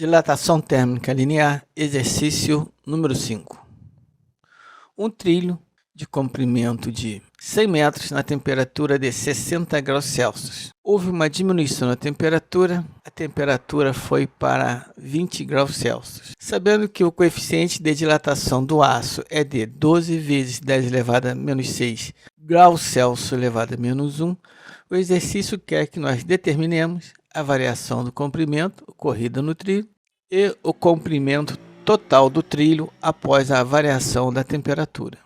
Dilatação térmica linear, exercício número 5. Um trilho de comprimento de 100 metros na temperatura de 60 graus Celsius. Houve uma diminuição na temperatura, a temperatura foi para 20 graus Celsius. Sabendo que o coeficiente de dilatação do aço é de 12 vezes 10 elevado a menos 6 graus Celsius elevado a menos 1, o exercício quer que nós determinemos a variação do comprimento ocorrida no trilho e o comprimento total do trilho após a variação da temperatura.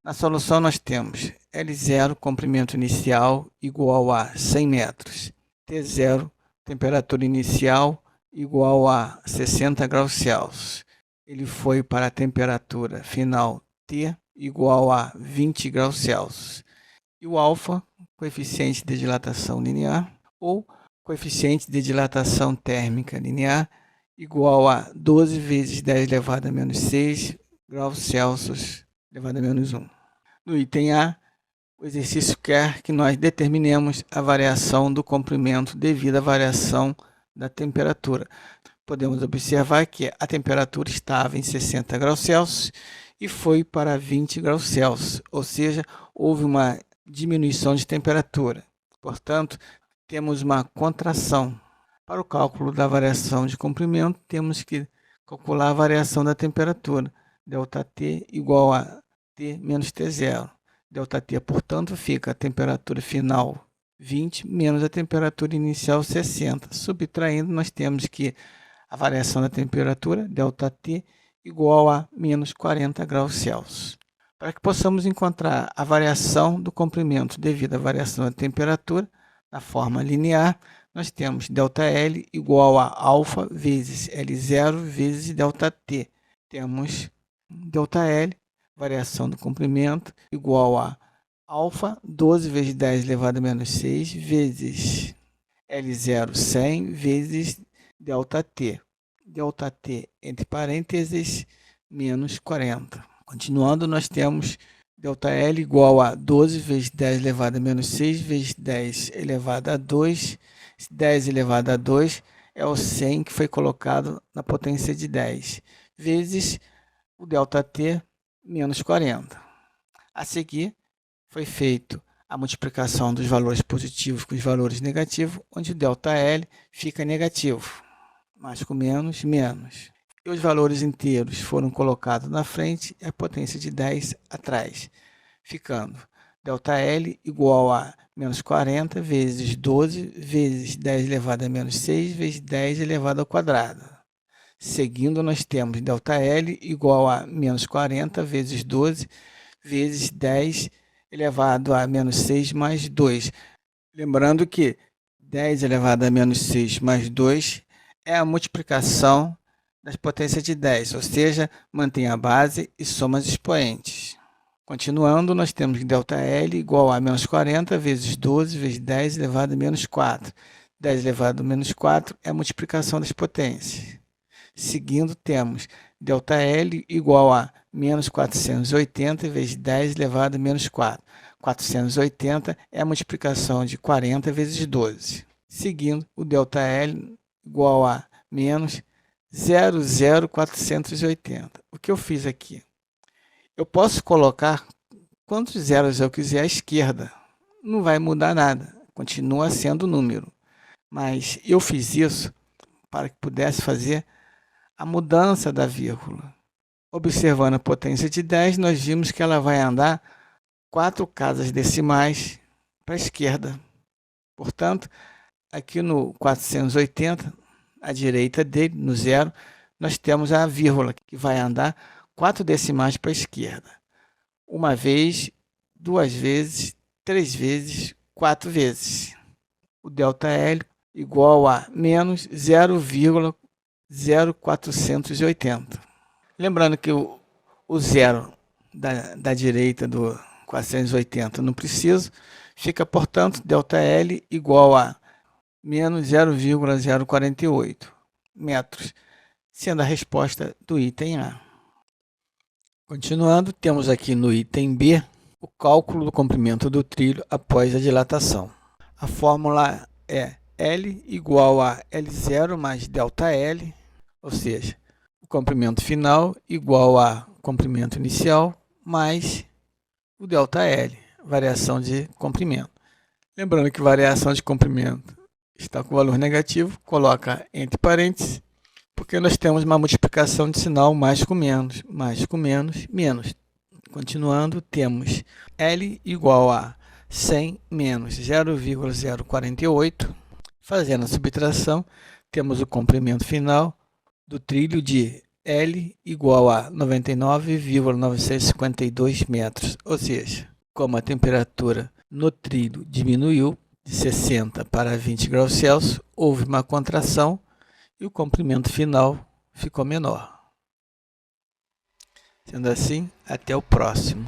Na solução nós temos L0, comprimento inicial, igual a 100 metros. T0, temperatura inicial, igual a 60 graus Celsius. Ele foi para a temperatura final T, igual a 20 graus Celsius. E o alfa, coeficiente de dilatação linear, ou coeficiente de dilatação térmica linear, igual a 12 vezes 10 elevado a menos 6 graus Celsius elevado a menos 1. No item A, o exercício quer que nós determinemos a variação do comprimento devido à variação da temperatura. Podemos observar que a temperatura estava em 60 graus Celsius e foi para 20 graus Celsius, ou seja, houve uma diminuição de temperatura. Portanto, temos uma contração. Para o cálculo da variação de comprimento, temos que calcular a variação da temperatura. ΔT igual a T menos T0. ΔT, portanto, fica a temperatura final 20 menos a temperatura inicial 60. Subtraindo, nós temos que a variação da temperatura, ΔT, igual a menos 40 graus Celsius. Para que possamos encontrar a variação do comprimento devido à variação da temperatura, na forma linear, nós temos ΔL igual a alfa vezes L0 vezes ΔT. Temos ΔL, variação do comprimento, igual a alfa 12 vezes 10 elevado a menos 6 vezes L0 100 vezes ΔT. ΔT, entre parênteses, menos 40. Continuando, nós temos ΔL igual a 12 vezes 10 elevado a menos 6 vezes 10 elevado a 2. 10 elevado a 2 é o 100 que foi colocado na potência de 10, vezes o ΔT menos 40. A seguir, foi feito a multiplicação dos valores positivos com os valores negativos, onde o ΔL fica negativo. Mais com menos, menos. E os valores inteiros foram colocados na frente e a potência de 10 atrás, ficando ΔL igual a menos 40 vezes 12 vezes 10 elevado a menos 6 vezes 10 elevado ao quadrado. Seguindo, nós temos ΔL igual a menos 40 vezes 12 vezes 10 elevado a menos 6 mais 2. Lembrando que 10 elevado a menos 6 mais 2 é a multiplicação das potências de 10, ou seja, mantém a base e soma os expoentes. Continuando, nós temos ΔL igual a menos 40 vezes 12 vezes 10 elevado a menos 4. 10 elevado a menos 4 é a multiplicação das potências. Seguindo, temos ΔL igual a menos 480 vezes 10 elevado a menos 4. 480 é a multiplicação de 40 vezes 12. Seguindo, o ΔL igual a menos 0,0480. O que eu fiz aqui? Eu posso colocar quantos zeros eu quiser à esquerda. Não vai mudar nada. Continua sendo número. Mas eu fiz isso para que pudesse fazer a mudança da vírgula. Observando a potência de 10, nós vimos que ela vai andar 4 casas decimais para a esquerda. Portanto, aqui no 480, à direita dele, no zero, nós temos a vírgula, que vai andar 4 decimais para a esquerda. Uma vez, 2 vezes, 3 vezes, 4 vezes. O ΔL igual a menos 0,0480. Lembrando que o zero da direita do 480 não preciso, fica, portanto, ΔL igual a menos 0,048 metros, sendo a resposta do item A. Continuando, temos aqui no item B o cálculo do comprimento do trilho após a dilatação. A fórmula é L igual a L0 mais ΔL, ou seja, o comprimento final igual a comprimento inicial mais o ΔL, variação de comprimento. Lembrando que variação de comprimento está com valor negativo, coloca entre parênteses, porque nós temos uma multiplicação de sinal mais com menos, menos. Continuando, temos L igual a 100 menos 0,048. Fazendo a subtração, temos o comprimento final do trilho de L igual a 99,952 metros. Ou seja, como a temperatura no trilho diminuiu de 60 para 20 graus Celsius, houve uma contração e o comprimento final ficou menor. Sendo assim, até o próximo.